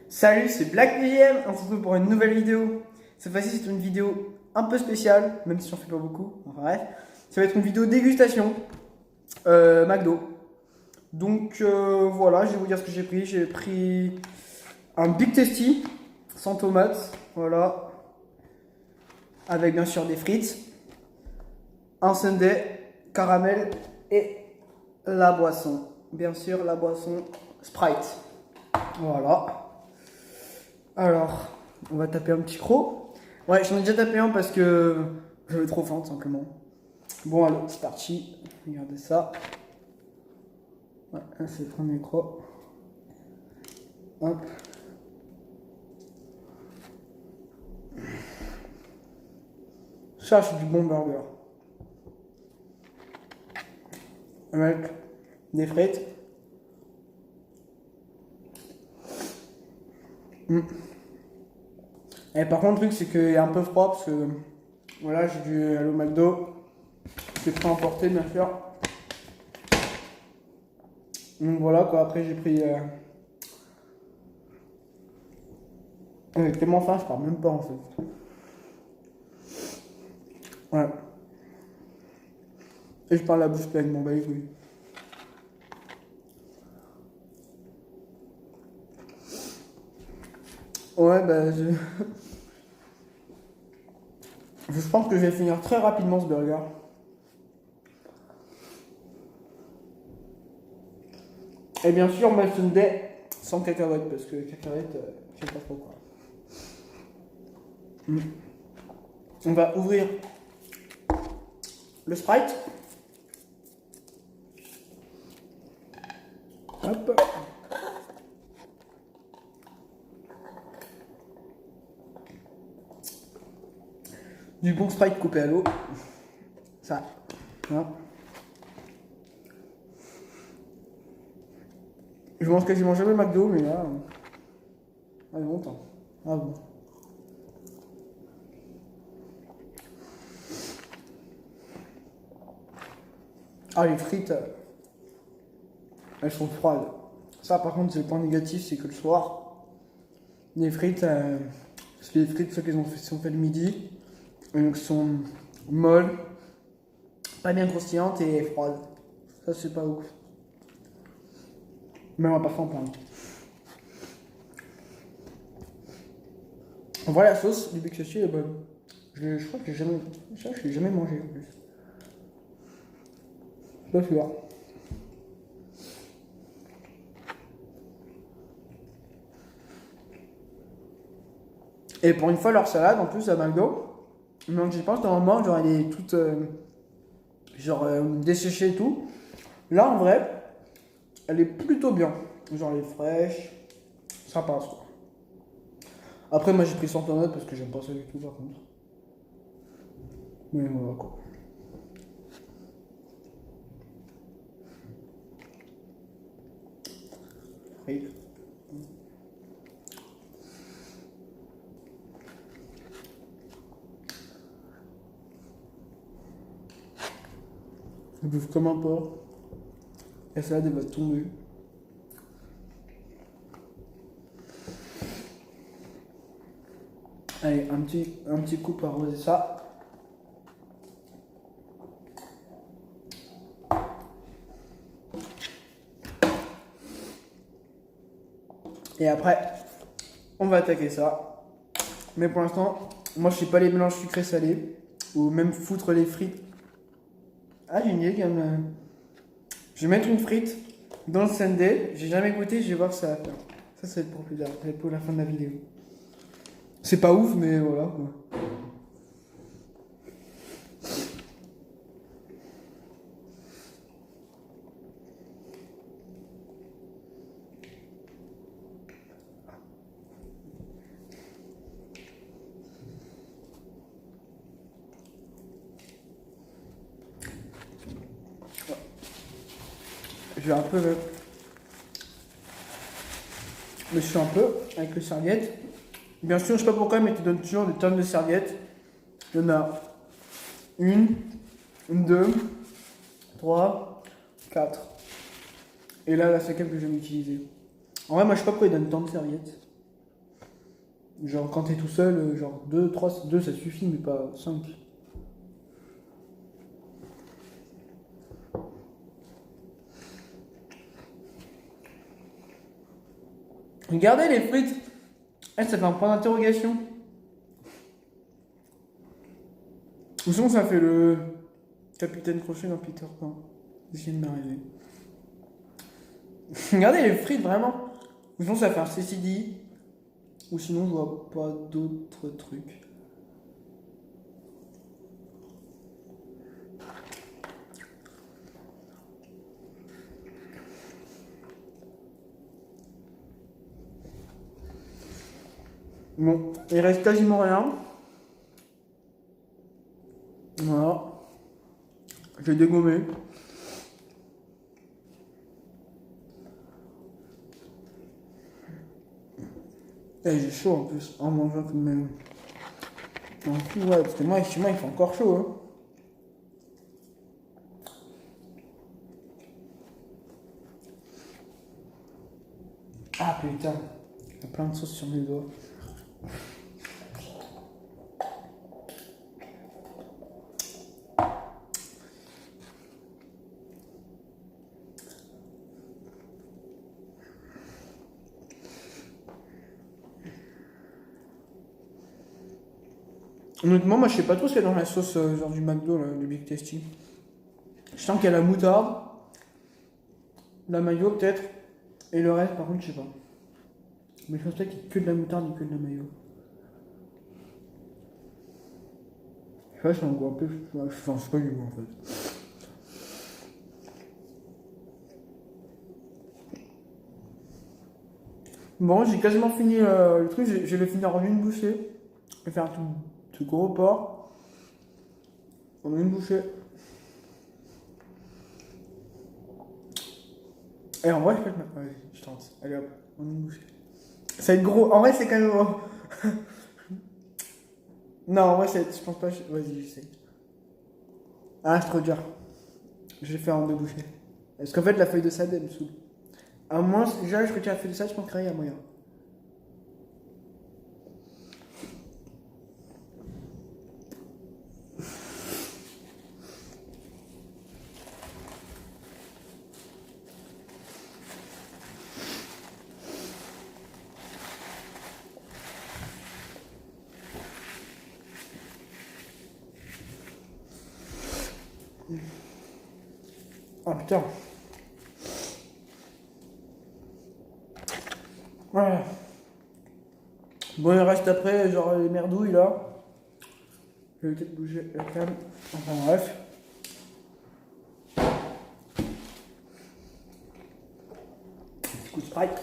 Salut, c'est Black BGM, on se retrouve pour une nouvelle vidéo. Cette fois-ci, c'est une vidéo un peu spéciale, même si j'en fais pas beaucoup. Enfin bref, ça va être une vidéo dégustation McDo. Donc voilà, je vais vous dire ce que j'ai pris. J'ai pris un Big Tasty sans tomates, voilà, avec bien sûr des frites, un sundae, caramel et la boisson. Bien sûr, la boisson Sprite. Voilà. Alors, on va taper un petit croc. Ouais, j'en ai déjà tapé un parce que j'avais trop faim, tout simplement. Bon, allez, c'est parti. Regardez ça. Ouais, là, c'est le premier croc. Hop. Ça, c'est du bon burger. Avec des frites. Et par contre, le truc, c'est qu'il est un peu froid parce que voilà, j'ai dû aller au McDo. J'ai pris emporter, bien sûr. Donc voilà, quoi. Après, j'ai pris. J'ai tellement faim, je parle même pas en fait. Ouais. Et je parle la bouche pleine, bon bah les couilles. Ouais, bah je pense que je vais finir très rapidement ce burger. Et bien sûr, ma sundae sans cacahuètes, parce que cacahuètes, je sais pas trop quoi. On va ouvrir le Sprite. Hop. Du bon Sprite coupé à l'eau. Ça. Voilà. Je mange quasiment jamais McDo, mais là. Il y a longtemps. Ah bon. Ah, les frites, elles sont froides. Ça, par contre, c'est le point négatif, c'est que le soir, les frites, parce que les frites, ceux qui sont fait le midi, donc sont molles, pas bien croustillantes et froides. Ça, c'est pas ouf. Mais on va pas s'en plaindre. En vrai, la sauce du Big Tasty est bonne. Je crois que je l'ai jamais mangé en plus. Pas sûr. Et pour une fois, leur salade, en plus, à McDo, donc j'y pense, normalement, genre, elle est toute desséchée et tout. Là, en vrai, elle est plutôt bien. Genre, elle est fraîche, ça passe quoi. Après, moi, j'ai pris sans tomate parce que j'aime pas ça du tout, par contre. Mais voilà quoi. Oui. Je bouffe comme un porc. La salade, elle va tomber. Allez, un petit coup pour arroser ça. Et après, on va attaquer ça. Mais pour l'instant, moi je sais pas les mélanges sucrés-salés. Ou même foutre les frites. Ah, j'ai une idée quand même. Je vais mettre une frite dans le sundae. J'ai jamais goûté, je vais voir ce que ça va faire. Ça va être pour plus tard, ça va être pour la fin de la vidéo. C'est pas ouf, mais voilà quoi. Je vais un peu me suis un peu avec les serviettes. Bien sûr, je sais pas pourquoi, mais tu donnes toujours des tonnes de serviettes. Il y en a une, deux, trois, quatre. Et là, c'est celle que je vais utiliser. En vrai, moi, je sais pas pourquoi ils donnent tant de serviettes. Genre quand t'es tout seul, genre 2, 3, 2 ça suffit, mais pas 5. Regardez les frites. Eh, ça fait un point d'interrogation. Ou sinon ça fait le capitaine Crochet dans Peter Pan. Je viens de m'arriver. Regardez les frites vraiment. Ou sinon ça fait un CCD. Ou sinon je vois pas d'autres trucs. Bon, il reste quasiment rien. Voilà. J'ai dégommé. Eh, j'ai chaud en plus en mangeant comme même. En plus, ouais, parce que moi, chez moi, il fait encore chaud. Hein. Ah putain, il y a plein de sauce sur mes doigts. Honnêtement, moi je sais pas trop ce qu'il y a dans la sauce genre du McDo, là, le Big Tasty. Je sens qu'il y a la moutarde, la mayo peut-être, et le reste par contre je sais pas. Mais je pense pas qu'il y ait que de la moutarde et que de la mayo. Je sais pas, c'est un goût un peu. Enfin, c'est pas du goût en fait. Bon, j'ai quasiment fini le truc, je vais le finir en une bouchée. Je vais faire tout gros porc. En une bouchée. Et en vrai, je peux te mettre. Allez, je tente. Allez hop, en une bouchée. Ça va être gros. En vrai, c'est quand même gros. Non, en vrai, je pense pas. Vas-y, j'essaie. Ah, c'est trop dur. Je vais faire en deux bouchées. Parce qu'en fait, la feuille de sable, elle me saoule. À moins, déjà, je retire la feuille de sable, je pense qu'il y a moyen. Ah putain. Ouais. Bon, il reste après, genre les merdouilles là. Je vais peut-être bouger la cam. Enfin bref. Petit coup de Sprite.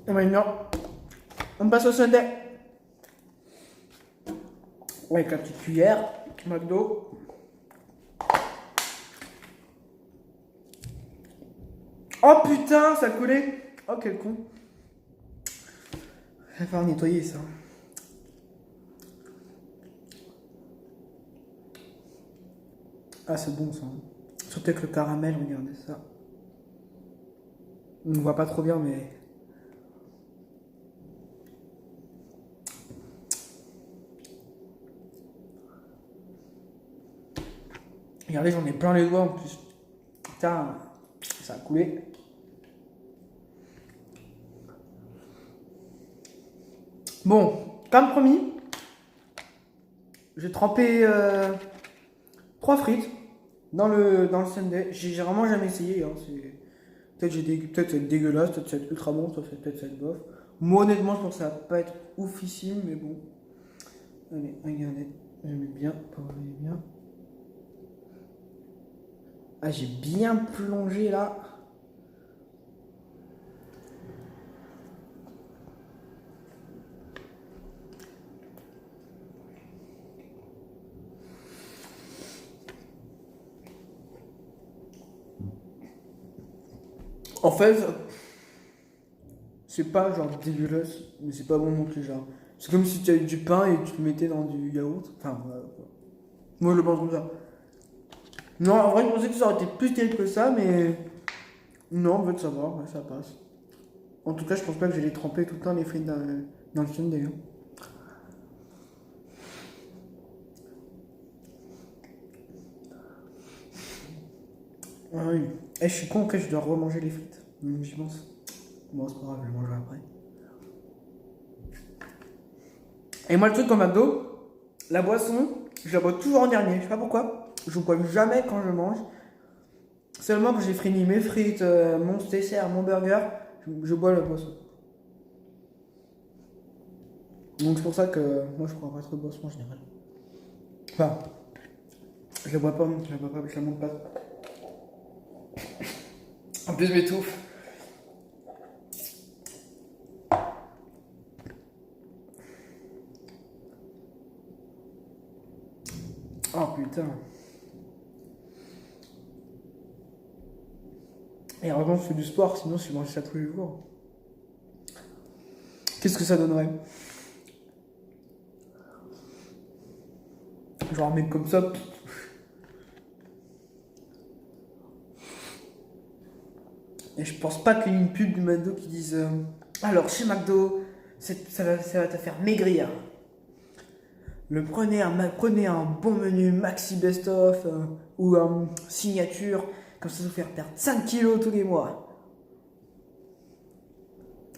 Et maintenant, on passe au sundae. Ouais, avec la petite cuillère, McDo. Oh putain, ça collait. Oh quel con. Il va falloir nettoyer ça. Ah c'est bon ça. Surtout avec le caramel, regardez ça. On ne voit pas trop bien mais... Regardez, j'en ai plein les doigts en plus. Putain, ça a coulé. Bon, comme promis, j'ai trempé 3 frites dans le sundae. J'ai vraiment jamais essayé. Hein. Peut-être c'est dégueulasse, peut-être c'est ultra bon, peut-être c'est bof. Moi honnêtement, je pense que ça va pas être oufissime, mais bon. Allez, regardez, je mets bien, pour vous voyez bien. Ah, j'ai bien plongé là. En fait, c'est pas genre dégueulasse, mais c'est pas bon non plus, genre. C'est comme si tu avais du pain et tu le mettais dans du yaourt. Enfin, voilà, quoi. Moi je le pense comme ça. Non, en vrai, je pensais que ça aurait été plus terrible que ça, mais non, en fait, ça va, ouais, ça passe. En tout cas, je pense pas que je vais les tremper tout le temps les frites dans le sundae. Hein. Ah oui. Eh, je suis con, après, je dois remanger les frites. J'y pense. Bon, c'est pas grave, je les mangerai après. Et moi, le truc comme McDo, la boisson, je la bois toujours en dernier. Je sais pas pourquoi. Je bois jamais quand je mange. Seulement quand j'ai fini mes frites, mon dessert, mon burger, je bois la boisson. Donc c'est pour ça que moi je prends pas trop de boisson en général. Enfin, je la bois pas, je la monte pas. En plus, je m'étouffe. Oh putain. Et heureusement, je fais du sport, sinon si je mangeais ça tous les jours. Qu'est-ce que ça donnerait? Genre un mec comme ça. Et je pense pas qu'il y ait une pub du McDo qui dise alors chez McDo, ça va te faire maigrir. Prenez un bon menu maxi best-of ou un signature, comme ça va vous faire perdre 5 kilos tous les mois.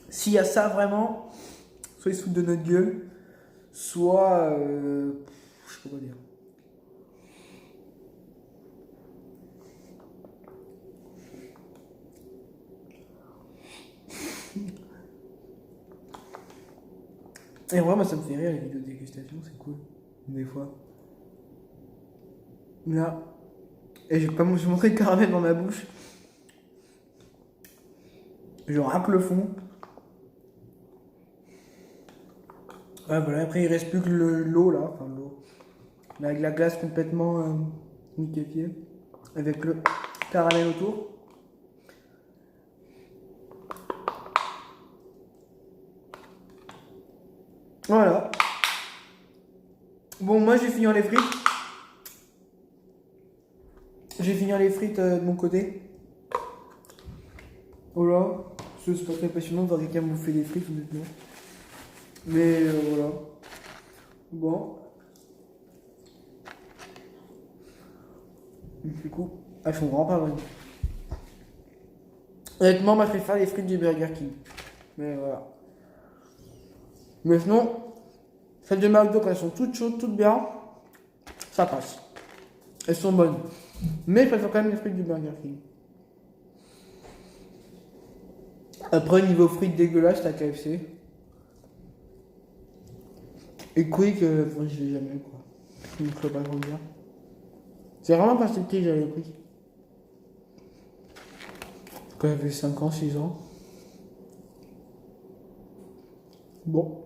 S'il y a ça vraiment, soit ils se foutent de notre gueule, soit. Je sais pas quoi dire. Et vraiment, ça me fait rire les vidéos de dégustation, c'est cool. Des fois. Là. Et j'ai pas montré le caramel dans ma bouche. Je racle le fond. Ouais, voilà, après il reste plus que l'eau là, enfin l'eau. Avec la glace complètement liquéfiée. Avec le caramel autour. Voilà. Bon, moi j'ai fini les frites. J'ai fini les frites de mon côté. Voilà. C'est pas très passionnant de voir quelqu'un bouffer des frites, honnêtement. Mais voilà. Bon. Du coup, elles sont vraiment pas bonnes. Honnêtement, moi je préfère les frites du Burger King. Mais voilà. Mais sinon, celles de McDo, quand elles sont toutes chaudes, toutes bien, ça passe. Elles sont bonnes. Mais je préfère quand même les frites du Burger King. Après, niveau frites dégueulasses, la KFC. Et Quick, je l'ai jamais quoi. Donc je peux pas trop dire. C'est vraiment pas cette que j'avais pris. Quand j'avais 5 ans, 6 ans. Bon.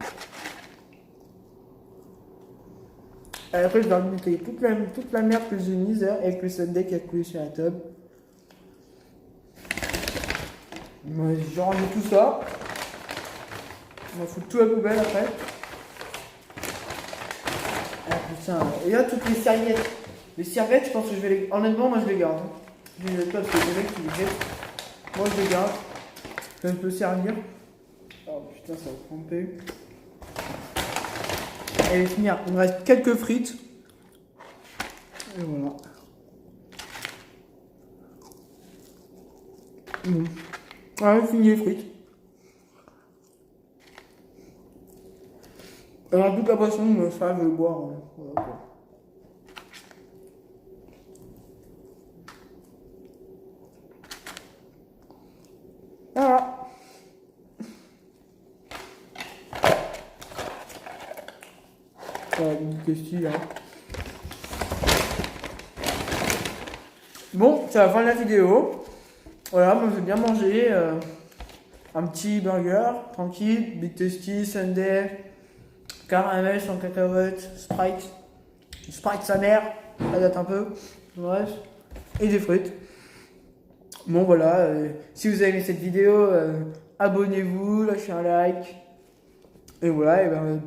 Et après, je vais nettoyer toute la merde que j'ai mise avec le sundae qui a coulé sur la table. Je range tout ça. On va foutre tout à la poubelle après. Ah putain, et là toutes les serviettes. Les serviettes, je pense que je vais les. Honnêtement, moi je les garde. Je les jette pas parce que les mecs qui les jettent. Moi je les garde. Ça peut servir. Oh putain, ça va tromper. Allez, finir. Il me reste quelques frites. Et voilà. Bon. Allez, fini les frites. Alors, toute la boisson, ça, je vais boire. Voilà, quoi. Voilà. Une question, hein. Bon, c'est la fin de la vidéo. Voilà, moi j'ai bien mangé. Un petit burger, tranquille, Big Tasty, Sundae, caramel sans cacahuètes, Sprite sa mère, ça date un peu, bref, et des frites. Bon voilà, si vous avez aimé cette vidéo, abonnez-vous, lâchez un like. Et voilà, et ben,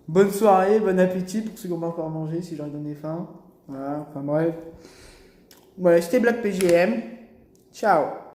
bonne soirée, bon appétit pour ceux qui n'ont pas encore mangé, si j'aurais donné faim. Voilà, enfin bref. Voilà, c'était Black PGM. Ciao.